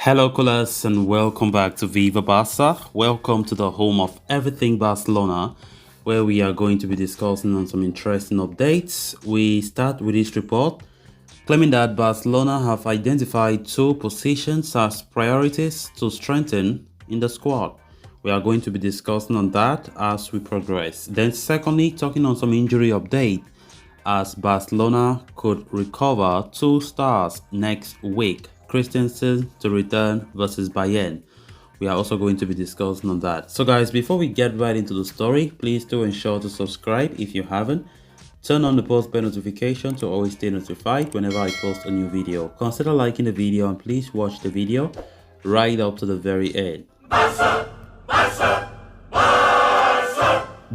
Hello, Colas, and welcome back to Viva Barca. Welcome to the home of everything Barcelona, where we are going to be discussing on some interesting updates. We start with this report claiming that Barcelona have identified two positions as priorities to strengthen in the squad. We are going to be discussing on that as we progress. Then, secondly, talking on some injury update as Barcelona could recover two stars next week. Christensen to return versus Bayern. We are also going to be discussing on that. So guys, before we get right into the story, please do ensure to subscribe if you haven't. Turn on the post bell notification to always stay notified whenever I post a new video. Consider liking the video and please watch the video right up to the very end.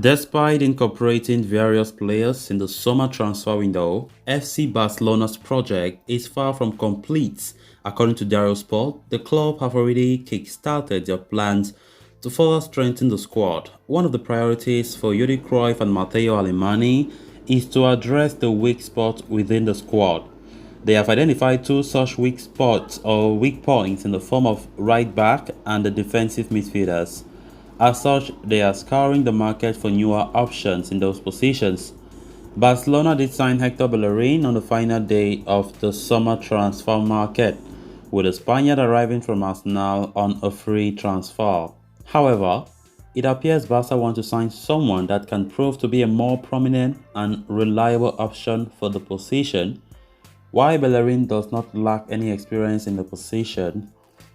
Despite incorporating various players in the summer transfer window, FC Barcelona's project is far from complete. According to Dario Sport, the club have already kick-started their plans to further strengthen the squad. One of the priorities for Johan Cruyff and Matteo Alemany is to address the weak spots within the squad. They have identified two such weak spots or weak points in the form of right back and the defensive midfielders. As such, they are scouring the market for newer options in those positions. Barcelona did sign Hector Bellerin on the final day of the summer transfer market, with the Spaniard arriving from Arsenal on a free transfer. However, it appears Barca want to sign someone that can prove to be a more prominent and reliable option for the position. While Bellerin does not lack any experience in the position,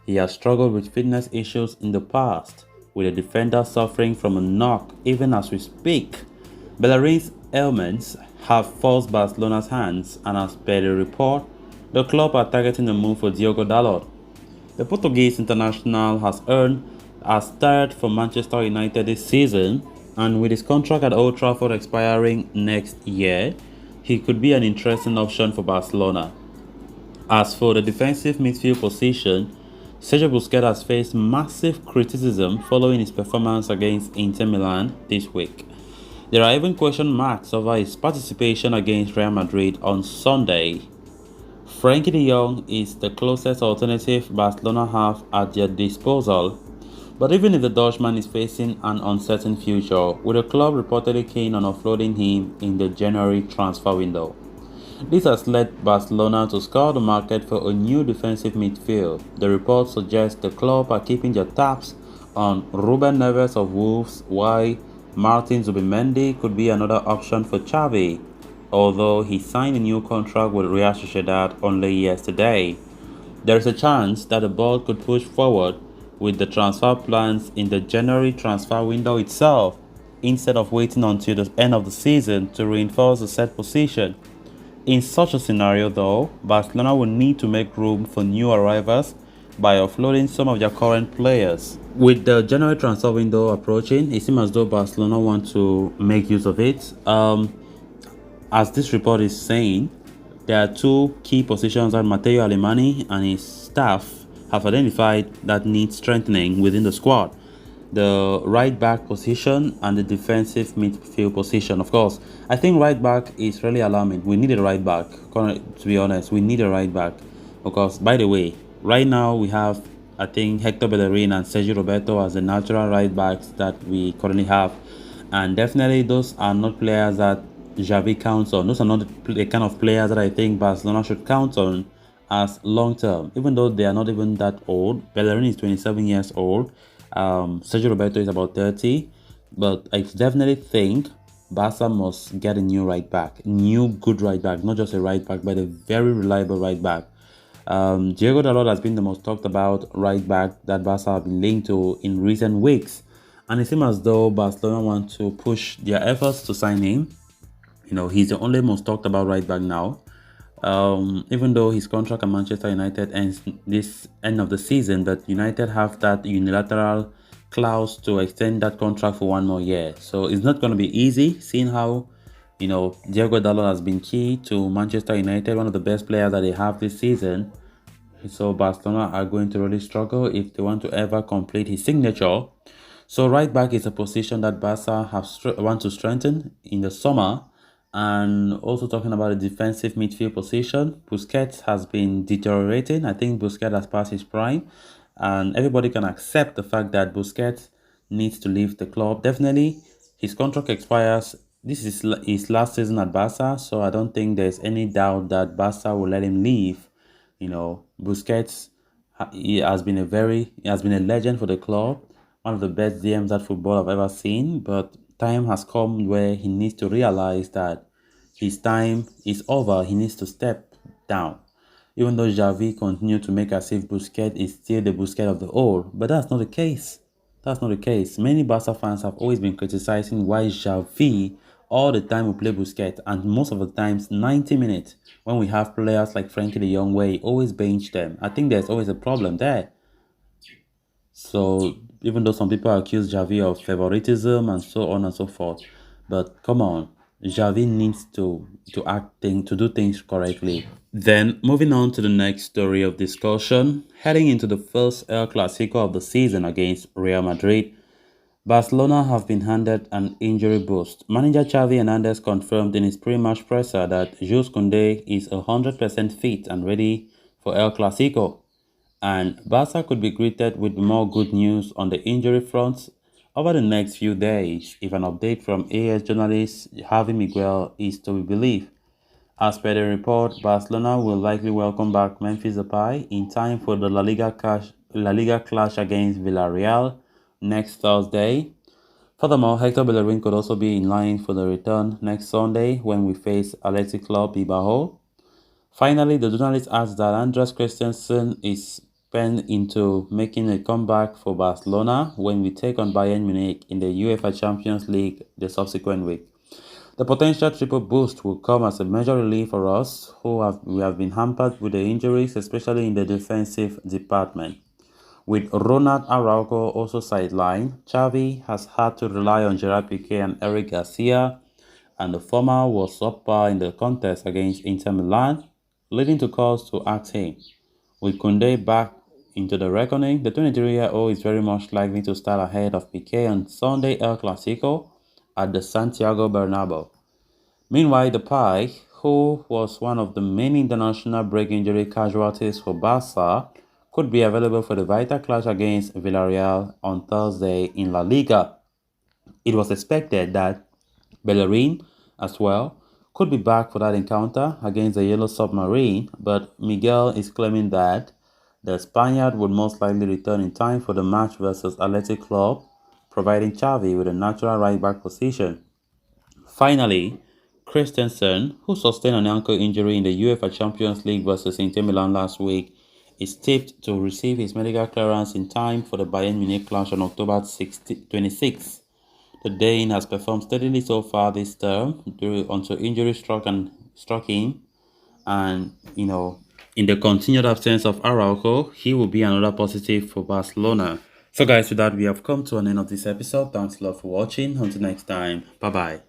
he has struggled with fitness issues in the past, with the defender suffering from a knock even as we speak. Bellerin's ailments have forced Barcelona's hands, and as per the report, the club are targeting a move for Diogo Dalot. The Portuguese international has earned a start for Manchester United this season, and with his contract at Old Trafford expiring next year, he could be an interesting option for Barcelona. As for the defensive midfield position, Sergio Busquets has faced massive criticism following his performance against Inter Milan this week. There are even question marks over his participation against Real Madrid on Sunday. Frenkie de Jong is the closest alternative Barcelona have at their disposal, but even if the Dutchman is facing an uncertain future, with the club reportedly keen on offloading him in the January transfer window. This has led Barcelona to scour the market for a new defensive midfield. The report suggests the club are keeping their tabs on Ruben Neves of Wolves, while Martin Zubimendi could be another option for Xavi, although he signed a new contract with Real Sociedad only yesterday. There is a chance that the board could push forward with the transfer plans in the January transfer window itself, instead of waiting until the end of the season to reinforce the set position. In such a scenario though, Barcelona will need to make room for new arrivals by offloading some of their current players. With the January transfer window approaching, it seems as though Barcelona want to make use of it. As this report is saying, there are two key positions that Matteo Alemany and his staff have identified that need strengthening within the squad: the right back position and the defensive midfield position. Of course, I think right back is really alarming. We need a right back. To be honest, we need a right back. Because, by the way, right now we have, I think, Hector Bellerin and Sergio Roberto as the natural right backs that we currently have. And definitely those are not players that Xavi counts on. Those are not the kind of players that I think Barcelona should count on as long term, even though they are not even that old. Bellerin is 27 years old. Sergio Roberto is about 30, but I definitely think Barca must get a new right back, new good right back, not just a right back, but a very reliable right back. Diogo Dalot has been the most talked about right back that Barca have been linked to in recent weeks, and it seems as though Barcelona want to push their efforts to sign him. You know, he's the only most talked about right back now. Even though his contract at Manchester United ends this end of the season, but United have that unilateral clause to extend that contract for one more year. So it's not going to be easy, seeing how, you know, Diogo Dalot has been key to Manchester United, one of the best players that they have this season. So Barcelona are going to really struggle if they want to ever complete his signature. So right back is a position that Barca want to strengthen in the summer, And also talking about the defensive midfield position, Busquets has been deteriorating. I think Busquets has passed his prime, and everybody can accept the fact that Busquets needs to leave the club. Definitely, his contract expires. This is his last season at Barca, so I don't think there's any doubt that Barca will let him leave. Busquets, he has been a legend for the club, one of the best DMs that football I've ever seen. But time has come where he needs to realize that his time is over. He needs to step down. Even though Xavi continued to make as if Busquets is still the Busquets of the old, but that's not the case. That's not the case. Many Barca fans have always been criticizing why Xavi all the time will play Busquets, and most of the times 90 minutes when we have players like Frankie de Jong where he always bench them. I think there's always a problem there. So even though some people accuse Xavi of favoritism and so on and so forth, but come on, Xavi needs to do things correctly. Then moving on to the next story of discussion, heading into the first El Clasico of the season against Real Madrid, Barcelona have been handed an injury boost. Manager Xavi Hernandez confirmed in his pre-match presser that Jules Koundé is 100% fit and ready for El Clasico, and Barca could be greeted with more good news on the injury front over the next few days if an update from AS journalist Javi Miguel is to be believed. As per the report, Barcelona will likely welcome back Memphis Depay in time for the La Liga clash against Villarreal next Thursday. Furthermore, Hector Bellerin could also be in line for the return next Sunday when we face Athletic Club Bilbao. Finally, the journalist adds that Andreas Christensen is penned into making a comeback for Barcelona when we take on Bayern Munich in the UEFA Champions League the subsequent week. The potential triple boost will come as a major relief for us, we have been hampered with the injuries, especially in the defensive department. With Ronald Araujo also sidelined, Xavi has had to rely on Gerard Piqué and Eric Garcia, and the former was subpar in the contest against Inter Milan, leading to calls to axe him. With Koundé back into the reckoning, the 23-year-old is very much likely to start ahead of Piqué on Sunday El Clasico at the Santiago Bernabeu. Meanwhile, Depay, who was one of the main international break injury casualties for Barca, could be available for the vital clash against Villarreal on Thursday in La Liga. It was expected that Bellerin, as well, could be back for that encounter against the Yellow Submarine, but Miguel is claiming that the Spaniard would most likely return in time for the match versus Athletic Club, providing Xavi with a natural right-back position. Finally, Christensen, who sustained an ankle injury in the UEFA Champions League versus Inter Milan last week, is tipped to receive his medical clearance in time for the Bayern Munich clash on October 26. The Dane has performed steadily so far this term until injury struck him, and in the continued absence of Araujo, he will be another positive for Barcelona. So guys, with that we have come to an end of this episode. Thanks a lot for watching. Until next time, bye bye.